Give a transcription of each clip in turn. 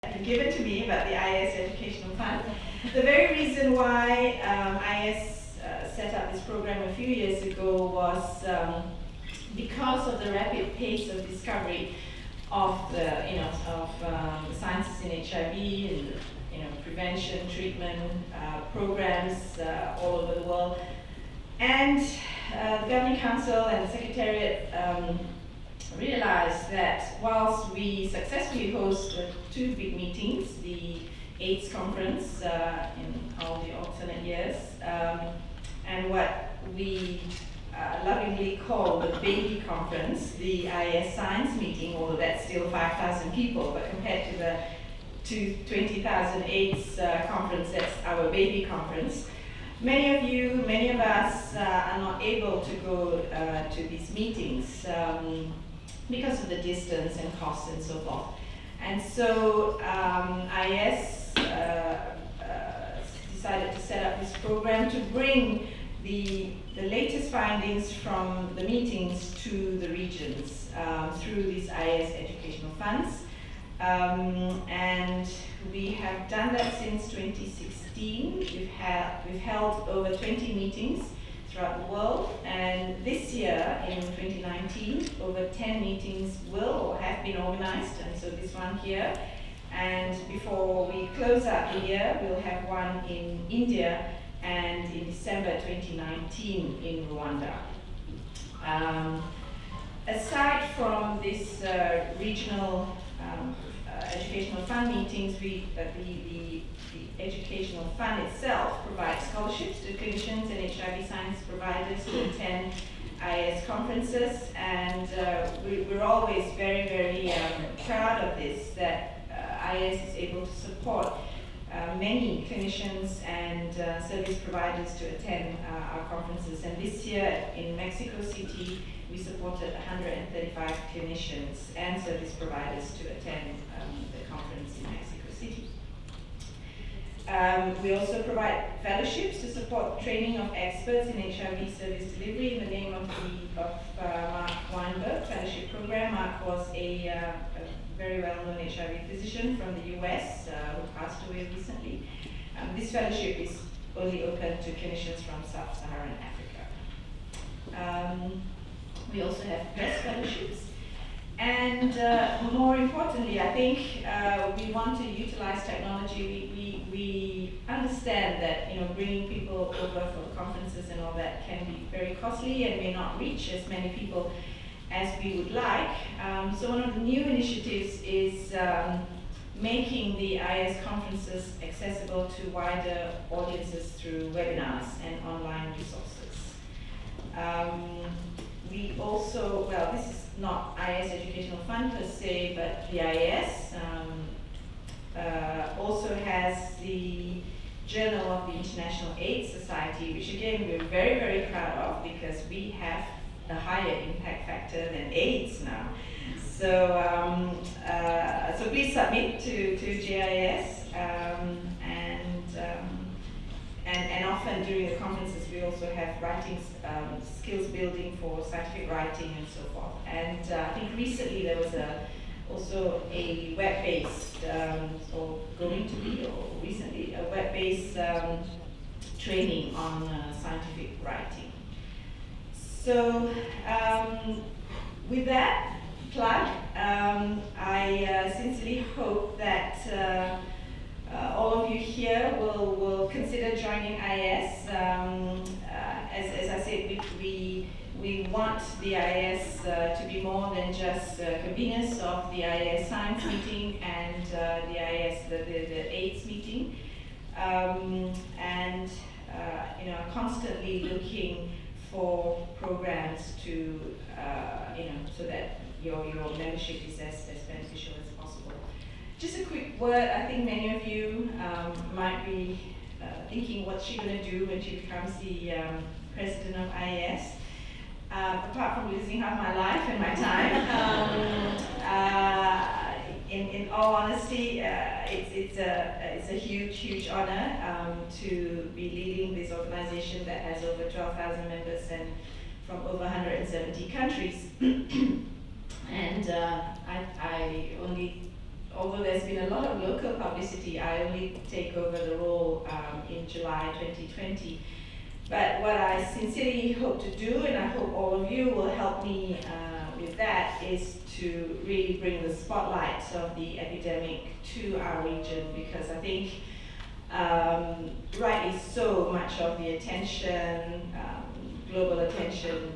given to me about the IS Educational Fund. The very reason why IS set up this program a few years ago was because of the rapid pace of discovery of the the sciences in HIV and prevention, treatment programs all over the world, and the Governing Council and the Secretariat realized that whilst we successfully host two big meetings, the AIDS conference in all the alternate years, and what we lovingly call the baby conference, the IS science meeting, although that's still 5,000 people, but compared to the 20,000 AIDS conference, that's our baby conference. Many of us are not able to go to these meetings because of the distance and cost and so forth. And so IS decided to set up this program to bring the latest findings from the meetings to the regions through these IS educational funds. And we have done that since 2016. We've held over 20 meetings throughout the world, and this year in 2019 over 10 meetings will or have been organized, and so this one here, and before we close out the year we'll have one in India and in December 2019 in Rwanda. Aside from this regional educational fund meetings, the educational fund itself provides scholarships to clinicians and HIV science providers to attend IS conferences, and we're always very, very proud of this, that IS is able to support many clinicians and service providers to attend our conferences. And this year in Mexico City, we supported 135 clinicians and service providers to attend the conference in Mexico City. We also provide fellowships to support training of experts in HIV service delivery in the name of Mark Weinberg Fellowship Program. Mark was a very well-known HIV physician from the US who passed away recently. This fellowship is only open to clinicians from Sub-Saharan Africa. We also have press fellowships. And more importantly, I think we want to utilize technology. We understand that bringing people over for conferences and all that can be very costly and may not reach as many people as we would like. So one of the new initiatives is making the IS conferences accessible to wider audiences through webinars and online resources. We also, well, this is not IS Educational Fund per se, but the IS also has the Journal of the International AIDS Society, which again we're very, very proud of because we have a higher impact factor than AIDS now. So, so please submit to JIS, and often during the conferences we also have writing skills building for scientific writing and so forth. And I think recently there was also a web-based, or going to be, or recently, a web-based training on scientific writing. So with that plug, I sincerely hope that all of you here will consider joining IS. As I said, we want the IS to be more than just convenience of the IS science meeting and the IS, the AIDS meeting, and constantly looking for programs to so that your membership is as beneficial as possible. Just a quick word, I think many of you might be thinking what's she going to do when she becomes the president of IS. Apart from losing half my life and my time, in all honesty, it's a huge honor to be leading this organization that has over 12,000 members and from over 170 countries. And I only although there's been a lot of local publicity, I only take over the role in July 2020. But what I sincerely hope to do, and I hope all of you will help me with that, is to really bring the spotlight of the epidemic to our region, because I think rightly so much of the attention, global attention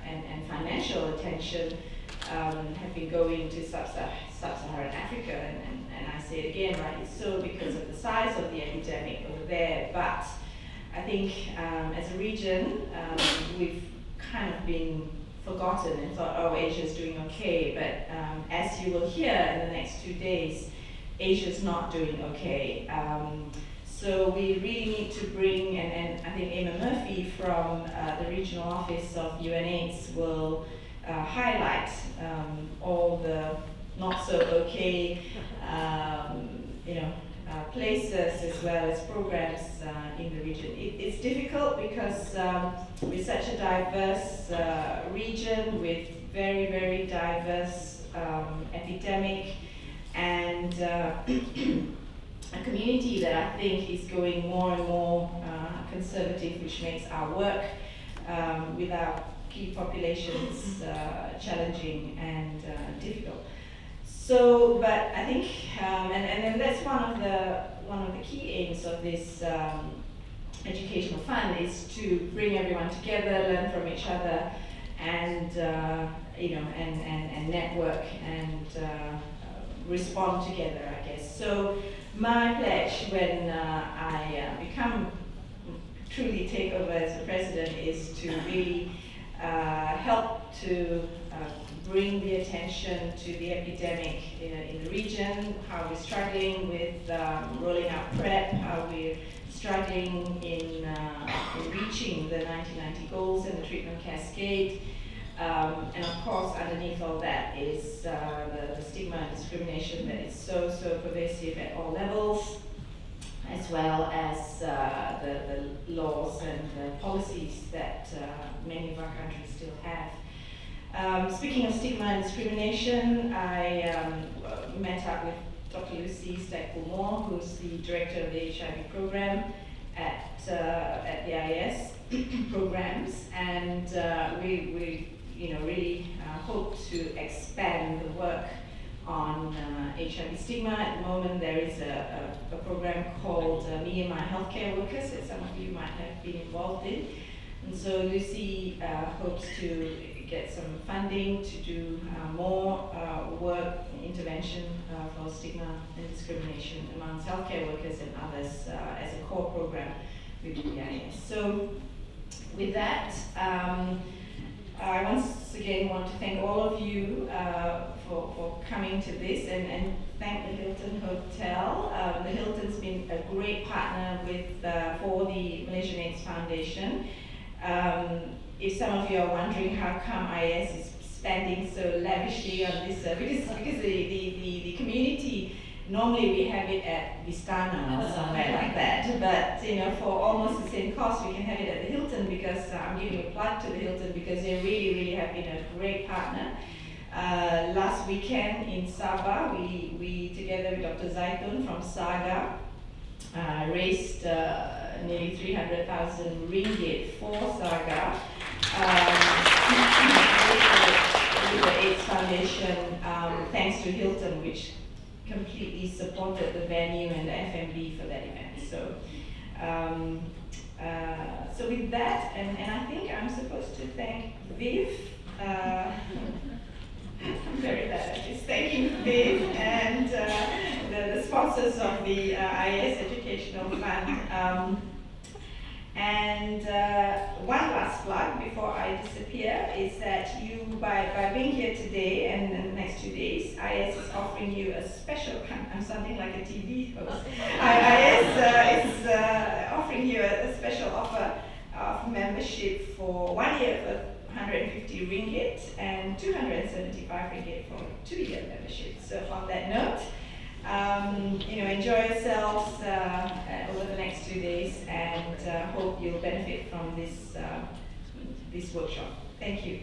and financial attention have been going to sub-Saharan Africa, and I say it again, rightly so, because of the size of the epidemic over there. But I think as a region, we've kind of been forgotten and thought, oh, Asia's doing okay. But as you will hear in the next 2 days, Asia's not doing okay. So we really need to bring, and I think Emma Murphy from the regional office of UNAIDS will highlight all the not so okay, places as well as programs in the region. It's difficult because we're such a diverse region with very, very diverse epidemic, and a community that I think is going more and more conservative, which makes our work with our key populations challenging and difficult. So, but I think, and that's one of the key aims of this educational fund, is to bring everyone together, learn from each other, and and network and respond together, I guess. So my pledge when I truly take over as the president is to really help to bring the attention to the epidemic in the region, how we're struggling with rolling out PrEP, how we're struggling in reaching the 1990 goals and the treatment cascade. And of course, underneath all that is the stigma and discrimination that is so pervasive at all levels, as well as the laws and the policies that many of our countries still have. Speaking of stigma and discrimination, I met up with Dr. Lucy Stackpool-Moore, who's the director of the HIV program at the IS programs, and we really hope to expand the work on HIV stigma. At the moment, there is a program called Me and My Healthcare Workers that some of you might have been involved in. And so Lucy hopes to get some funding to do more work, intervention for stigma and discrimination amongst healthcare workers and others as a core program with the IS. So with that, I once again want to thank all of you for coming to this, and thank the Hilton Hotel. The Hilton's been a great partner for the Malaysian AIDS Foundation. If some of you are wondering how come IS is spending so lavishly on this, because the community, normally we have it at Vistana or somewhere like that, but for almost the same cost we can have it at the Hilton, because I'm giving a plug to the Hilton because they really have been a great partner. Last weekend in Sabah, we together with Dr. Zaitun from Saga raised nearly 300,000 ringgit for Saga with the AIDS Foundation, thanks to Hilton, which completely supported the venue and the F&B for that event. So, so with that, and I think I'm supposed to thank Viv. I'm very bad at this. Thanking Viv and the sponsors of the IS Educational Fund. And one last plug before I disappear is that you, by being here today and in the next 2 days, IS is offering you a special, I'm sounding like a TV host, IS is offering you a special offer of membership for 1 year for 150 ringgit and 275 ringgit for 2-year membership. So on that note, enjoy yourselves over the next 2 days, and hope you'll benefit from this workshop. Thank you.